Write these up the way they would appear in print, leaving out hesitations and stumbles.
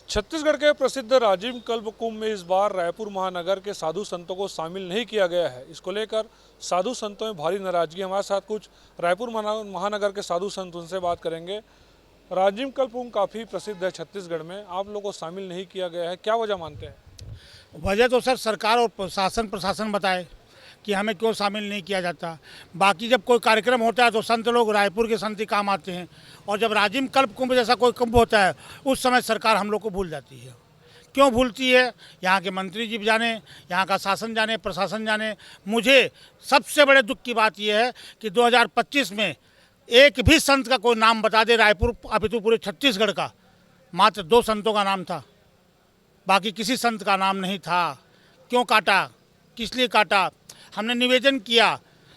छत्तीसगढ़ के प्रसिद्ध राजिम कल्प कुंभ में इस बार रायपुर महानगर के साधु संतों को शामिल नहीं किया गया है। इसको लेकर साधु संतों में भारी नाराजगी। हमारे साथ कुछ रायपुर महानगर के साधु संत, उनसे बात करेंगे। राजिम कल्प कुंभ काफ़ी प्रसिद्ध है छत्तीसगढ़ में, आप लोगों को शामिल नहीं किया गया है, क्या वजह मानते हैं? वजह तो सर सरकार और प्रशासन बताए कि हमें क्यों शामिल नहीं किया जाता। बाकी जब कोई कार्यक्रम होता है तो संत लोग रायपुर के संत ही काम आते हैं, और जब राजिम कल्प कुंभ जैसा कोई कुंभ होता है उस समय सरकार हम लोग को भूल जाती है। क्यों भूलती है, यहाँ के मंत्री जी जाने, यहाँ का शासन जाने, प्रशासन जाने। मुझे सबसे बड़े दुख की बात यह है कि 2025 में एक भी संत का कोई नाम बता दे रायपुर अपितु पूरे छत्तीसगढ़ का, मात्र 2 संतों का नाम था, बाकी किसी संत का नाम नहीं था। क्यों काटा, किस लिए काटा? हमने निवेदन किया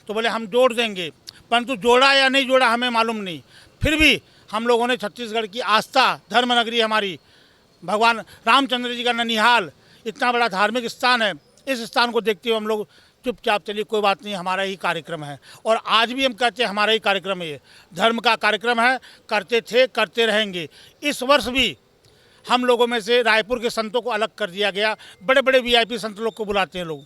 तो बोले हम जोड़ देंगे, परंतु जोड़ा या नहीं जोड़ा हमें मालूम नहीं। फिर भी हम लोगों ने छत्तीसगढ़ की आस्था, धर्म नगरी हमारी, भगवान रामचंद्र जी का ननिहाल इतना बड़ा धार्मिक स्थान है, इस स्थान को देखते हुए हम लोग चुपचाप चलिए कोई बात नहीं, हमारा ही कार्यक्रम है। और आज भी हम कहते हैं हमारा ही कार्यक्रम है, ये धर्म का कार्यक्रम है, करते थे करते रहेंगे। इस वर्ष भी हम लोगों में से रायपुर के संतों को अलग कर दिया गया। बड़े बड़े वीआईपी संत लोग को बुलाते हैं लोग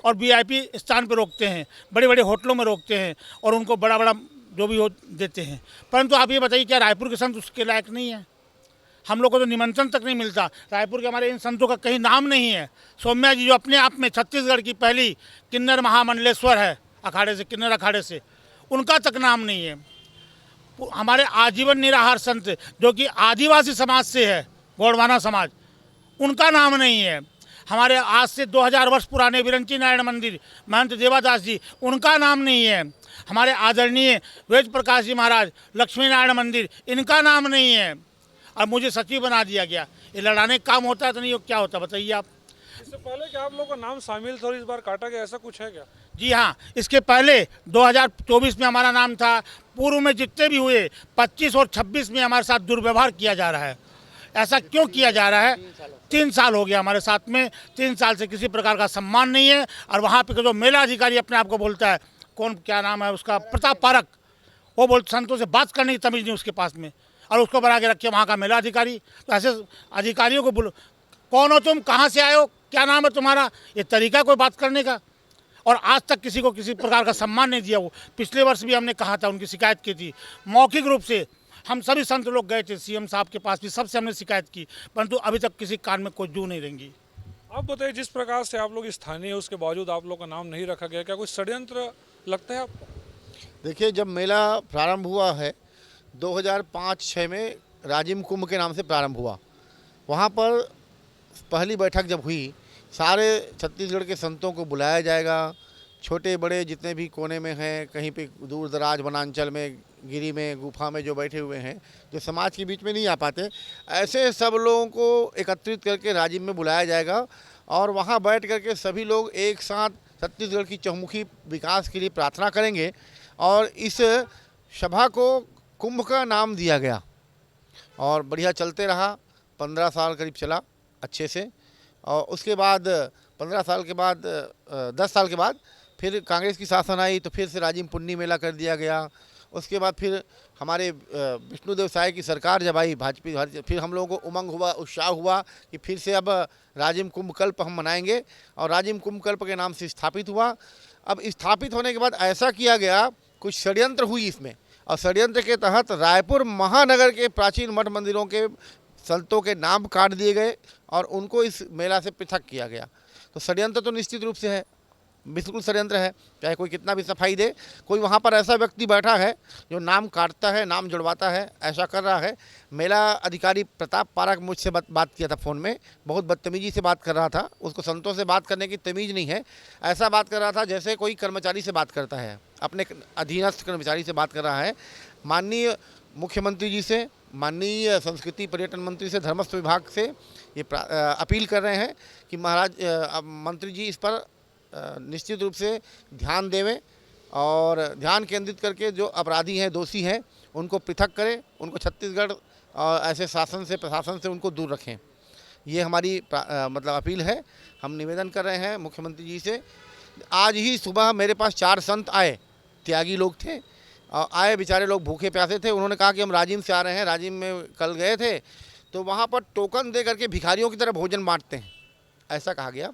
और वीआईपी स्थान पर रोकते हैं, बड़े बड़े होटलों में रोकते हैं और उनको बड़ा बड़ा जो भी हो देते हैं। परंतु आप ये बताइए क्या रायपुर के संत उसके लायक नहीं है? हम लोग को तो निमंत्रण तक नहीं मिलता। रायपुर के हमारे इन संतों का कहीं नाम नहीं है। सौम्या जी जो अपने आप में छत्तीसगढ़ की पहली किन्नर महामंडलेश्वर है, अखाड़े से, किन्नर अखाड़े से, उनका तक नाम नहीं है। हमारे आजीवन निराहार संत जो कि आदिवासी समाज से है, गौड़वाना समाज, उनका नाम नहीं है। हमारे आज से 2000 वर्ष पुराने विरंची नारायण मंदिर महंत देवादास जी, उनका नाम नहीं है। हमारे आदरणीय वेद प्रकाश जी महाराज लक्ष्मी नारायण मंदिर, इनका नाम नहीं है। और मुझे सचिव बना दिया गया। ये लड़ाने का काम होता है तो नहीं, क्या होता बताइए आप? इससे पहले कि आप लोगों का नाम शामिल था और इस बार काटा गया, ऐसा कुछ है क्या? जी हाँ, इसके पहले 2024 में हमारा नाम था। पूर्व में जितने भी हुए 25 और 26 में हमारे साथ दुर्व्यवहार किया जा रहा है। ऐसा क्यों किया जा रहा है? 3 साल हो गया हमारे साथ में, 3 साल से किसी प्रकार का सम्मान नहीं है। और वहाँ पे जो मेला अधिकारी अपने आप को बोलता है, कौन, क्या नाम है उसका, प्रताप पारक, वो बोल संतों से बात करने की तमीज़ नहीं उसके पास में, और उसको बना के रखे वहाँ का मेला अधिकारी। तो ऐसे अधिकारियों को बोलो, कौन हो तुम, कहाँ से आए हो, क्या नाम है तुम्हारा? ये तरीका कोई बात करने का? और आज तक किसी को किसी प्रकार का सम्मान नहीं दिया। वो पिछले वर्ष भी हमने कहा था, उनकी शिकायत की थी मौखिक रूप से। हम सभी संत लोग गए थे सीएम साहब के पास भी, सबसे हमने शिकायत की, परंतु अभी तक किसी कान में कोई जू नहीं रहेंगी। आप बताइए, जिस प्रकार से आप लोग स्थानीय है उसके बावजूद आप लोग का नाम नहीं रखा गया, क्या कोई षड्यंत्र लगता है आपको? देखिए, जब मेला प्रारंभ हुआ है 2005-06 में, राजिम कुंभ के नाम से प्रारंभ हुआ। वहाँ पर पहली बैठक जब हुई, सारे छत्तीसगढ़ के संतों को बुलाया जाएगा। छोटे बड़े जितने भी कोने में हैं, कहीं पे दूर दराज वनांचल में, गिरी में, गुफा में जो बैठे हुए हैं, जो समाज के बीच में नहीं आ पाते, ऐसे सब लोगों को एकत्रित करके राजिम में बुलाया जाएगा। और वहाँ बैठ करके सभी लोग एक साथ छत्तीसगढ़ की चहुमुखी विकास के लिए प्रार्थना करेंगे। और इस सभा को कुंभ का नाम दिया गया और बढ़िया चलते रहा। 15 साल करीब चला अच्छे से। और उसके बाद 15 साल के बाद 10 साल के बाद फिर कांग्रेस की शासन आई तो फिर से राजिम पुन्नी मेला कर दिया गया। उसके बाद फिर हमारे विष्णुदेव साय की सरकार जब आई भाजपा, फिर हम लोगों को उमंग हुआ, उत्साह हुआ कि फिर से अब राजिम कुंभ कल्प हम मनाएंगे, और राजिम कुंभ कल्प के नाम से स्थापित हुआ। अब स्थापित होने के बाद ऐसा किया गया, कुछ षड्यंत्र हुई इसमें, और षड्यंत्र के तहत रायपुर महानगर के प्राचीन मठ मंदिरों के संतों के नाम काट दिए गए और उनको इस मेला से पृथक किया गया। तो षड्यंत्र तो निश्चित रूप से है, बिल्कुल षड्यंत्र है। चाहे कोई कितना भी सफाई दे, कोई वहाँ पर ऐसा व्यक्ति बैठा है जो नाम काटता है, नाम जुड़वाता है, ऐसा कर रहा है। मेला अधिकारी प्रताप पारक मुझसे बात किया था फ़ोन में, बहुत बदतमीजी से बात कर रहा था। उसको संतों से बात करने की तमीज़ नहीं है। ऐसा बात कर रहा था जैसे कोई कर्मचारी से बात करता है, अपने अधीनस्थ कर्मचारी से बात कर रहा है। माननीय मुख्यमंत्री जी से, माननीय संस्कृति पर्यटन मंत्री से, धर्मस्व विभाग से ये अपील कर रहे हैं कि महाराज मंत्री जी इस पर निश्चित रूप से ध्यान देवें और ध्यान केंद्रित करके जो अपराधी हैं, दोषी हैं, उनको पृथक करें, उनको छत्तीसगढ़ ऐसे शासन से, प्रशासन से उनको दूर रखें। ये हमारी मतलब अपील है। हम निवेदन कर रहे हैं मुख्यमंत्री जी से। आज ही सुबह मेरे पास 4 संत आए, त्यागी लोग थे, आए बेचारे लोग भूखे प्यासे थे। उन्होंने कहा कि हम राजिम से आ रहे हैं, राजिम में कल गए थे तो वहाँ पर टोकन दे करके भिखारियों की तरह भोजन बांटते हैं, ऐसा कहा गया।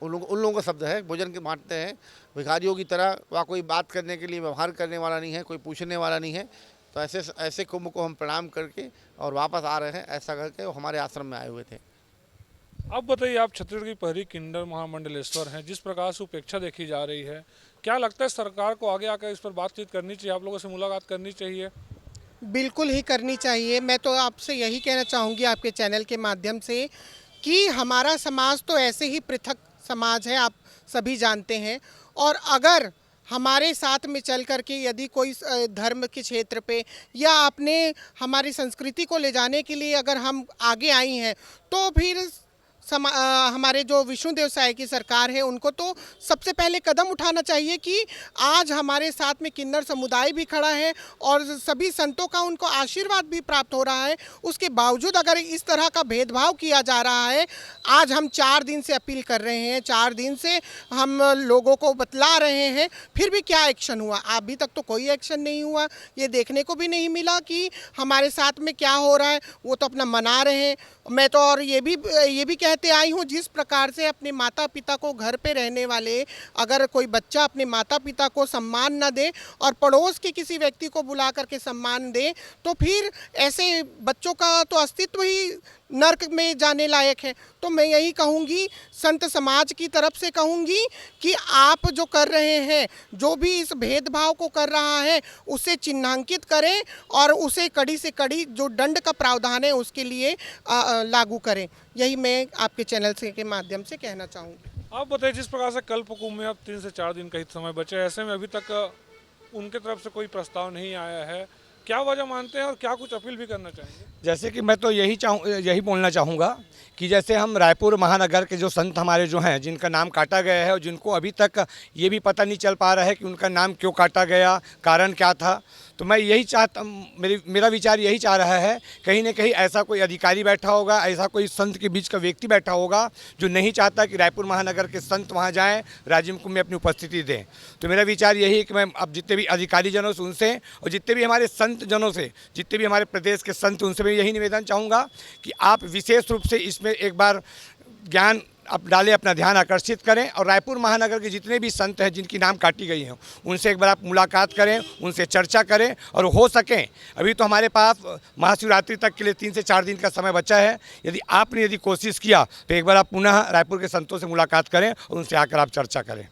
उन लोगों का शब्द है, भोजन के बांटते हैं भिखारियों की तरह। वहाँ कोई बात करने के लिए व्यवहार करने वाला नहीं है, कोई पूछने वाला नहीं है। तो ऐसे कुंभ को हम प्रणाम करके और वापस आ रहे हैं, ऐसा करके वो हमारे आश्रम में आए हुए थे। अब बताइए, आप छत्तीसगढ़ की पहली किन्नर महामंडलेश्वर हैं, जिस प्रकार से उपेक्षा देखी जा रही है, क्या लगता है सरकार को आगे आकर इस पर बातचीत करनी चाहिए, आप लोगों से मुलाकात करनी चाहिए? बिल्कुल ही करनी चाहिए। मैं तो आपसे यही कहना चाहूँगी आपके चैनल के माध्यम से कि हमारा समाज तो ऐसे ही पृथक समाज है, आप सभी जानते हैं। और अगर हमारे साथ में चल कर के यदि कोई धर्म के क्षेत्र पे या अपने हमारी संस्कृति को ले जाने के लिए अगर हम आगे आई हैं, तो फिर हमारे जो विष्णुदेव साय की सरकार है उनको तो सबसे पहले कदम उठाना चाहिए कि आज हमारे साथ में किन्नर समुदाय भी खड़ा है और सभी संतों का उनको आशीर्वाद भी प्राप्त हो रहा है। उसके बावजूद अगर इस तरह का भेदभाव किया जा रहा है, आज हम 4 दिन से अपील कर रहे हैं, 4 दिन से हम लोगों को बतला रहे हैं, फिर भी क्या एक्शन हुआ? अभी तक तो कोई एक्शन नहीं हुआ। ये देखने को भी नहीं मिला कि हमारे साथ में क्या हो रहा है। वो तो अपना मना रहे हैं। मैं तो और ये भी कहते आई हूँ, जिस प्रकार से अपने माता पिता को घर पे रहने वाले अगर कोई बच्चा अपने माता पिता को सम्मान न दे और पड़ोस के किसी व्यक्ति को बुला करके सम्मान दे, तो फिर ऐसे बच्चों का तो अस्तित्व ही नर्क में जाने लायक है। तो मैं यही कहूँगी, संत समाज की तरफ से कहूँगी कि आप जो कर रहे हैं, जो भी इस भेदभाव को कर रहा है, उसे चिन्हांकित करें और उसे कड़ी से कड़ी जो दंड का प्रावधान है उसके लिए लागू करें। यही मैं आपके चैनल से के माध्यम से कहना चाहूँगी। आप बताइए, जिस प्रकार से कल्प कुंभ में अब 3 से 4 दिन का ही समय बचे, ऐसे में अभी तक उनके तरफ से कोई प्रस्ताव नहीं आया है, क्या वजह मानते हैं और क्या कुछ अपील भी करना चाहेंगे? जैसे कि मैं तो यही बोलना चाहूँगा कि जैसे हम रायपुर महानगर के जो संत हमारे जो हैं, जिनका नाम काटा गया है और जिनको अभी तक ये भी पता नहीं चल पा रहा है कि उनका नाम क्यों काटा गया, कारण क्या था, तो मैं यही मेरा विचार यही चाह रहा है, कहीं ना कहीं ऐसा कोई अधिकारी बैठा होगा, ऐसा कोई संत के बीच का व्यक्ति बैठा होगा जो नहीं चाहता कि रायपुर महानगर के संत वहाँ जाएं, राजिम कुंभ में अपनी उपस्थिति दें। तो मेरा विचार यही है कि मैं अब जितने भी अधिकारी जनों से उनसे और जितने भी हमारे संत जनों से, जितने भी हमारे प्रदेश के संत, उनसे मैं यही निवेदन चाहूँगा कि आप विशेष रूप से इसमें एक बार ज्ञान अब डालें, अपना ध्यान आकर्षित करें और रायपुर महानगर के जितने भी संत हैं जिनकी नाम काटी गई हैं, उनसे एक बार आप मुलाकात करें, उनसे चर्चा करें और हो सकें, अभी तो हमारे पास महाशिवरात्रि तक के लिए 3 से 4 दिन का समय बचा है, यदि कोशिश किया तो एक बार आप पुनः रायपुर के संतों से मुलाकात करें और उनसे आकर आप चर्चा करें।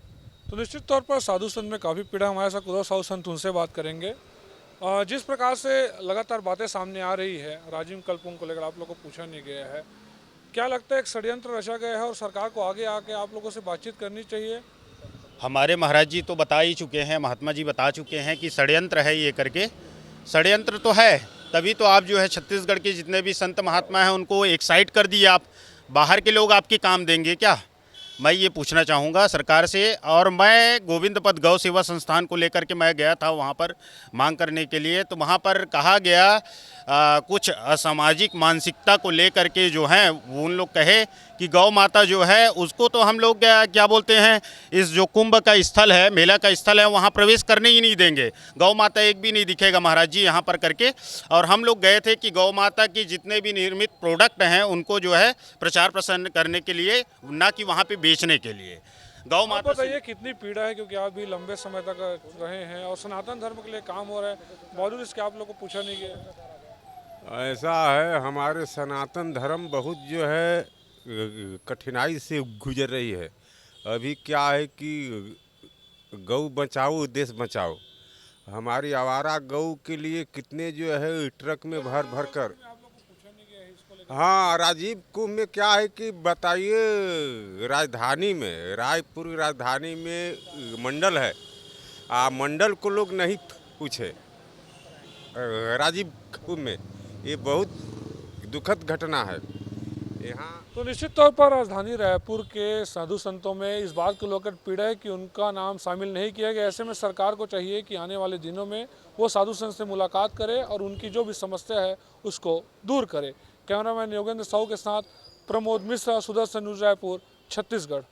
तो निश्चित तौर पर साधु संत में काफ़ी पीड़ा, हमारे साथ उद्धव साधु संत, उनसे बात करेंगे। जिस प्रकार से लगातार बातें सामने आ रही है, राजिम कल्प कुंभ को लेकर आप लोगों को पूछा नहीं गया है, क्या लगता है एक षड्यंत्र रचा गया है और सरकार को आगे आके आप लोगों से बातचीत करनी चाहिए? हमारे महाराज जी तो बता ही चुके हैं, महात्मा जी बता चुके हैं कि षड्यंत्र है ये करके। षड्यंत्र तो है, तभी तो आप जो है छत्तीसगढ़ के जितने भी संत महात्मा हैं उनको एक साइड कर दिए आप। बाहर के लोग आपके काम देंगे क्या? मैं ये पूछना चाहूँगा सरकार से। और मैं गोविंद पद गौ सेवा संस्थान को लेकर के मैं गया था वहाँ पर मांग करने के लिए, तो वहाँ पर कहा गया कुछ असामाजिक मानसिकता को लेकर के जो है वो उन लोग कहे कि गौ माता जो है उसको तो हम लोग क्या बोलते हैं, इस जो कुंभ का स्थल है, मेला का स्थल है, वहाँ प्रवेश करने ही नहीं देंगे। गौ माता एक भी नहीं दिखेगा महाराज जी यहाँ पर करके। और हम लोग गए थे कि गौ माता की जितने भी निर्मित प्रोडक्ट हैं उनको जो है प्रचार प्रसार करने के लिए, ना कि वहाँ पे बेचने के लिए। गौ माता बताइए कितनी पीड़ा है, क्योंकि आप भी लंबे समय तक रहे हैं और सनातन धर्म के लिए काम हो रहा है, बावजूद इसके आप लोग को पूछा नहीं गया? ऐसा है, हमारे सनातन धर्म बहुत जो है कठिनाई से गुजर रही है। अभी क्या है कि गौ बचाओ देश बचाओ, हमारी आवारा गौ के लिए कितने जो है ट्रक में भर भर कर। हाँ, राजीव कुंभ में क्या है कि बताइए, राजधानी में, रायपुर राजधानी में मंडल है, मंडल को लोग नहीं पूछे राजीव कुंभ में। ये बहुत दुखद घटना है यहाँ। तो निश्चित तौर पर राजधानी रायपुर के साधु संतों में इस बात को लेकर पीड़ा है कि उनका नाम शामिल नहीं किया गया। ऐसे में सरकार को चाहिए कि आने वाले दिनों में वो साधु संत से मुलाकात करे और उनकी जो भी समस्या है उसको दूर करे। कैमरामैन योगेंद्र साहू के साथ प्रमोद मिश्रा, सुदर्शन न्यूज़, रायपुर, छत्तीसगढ़।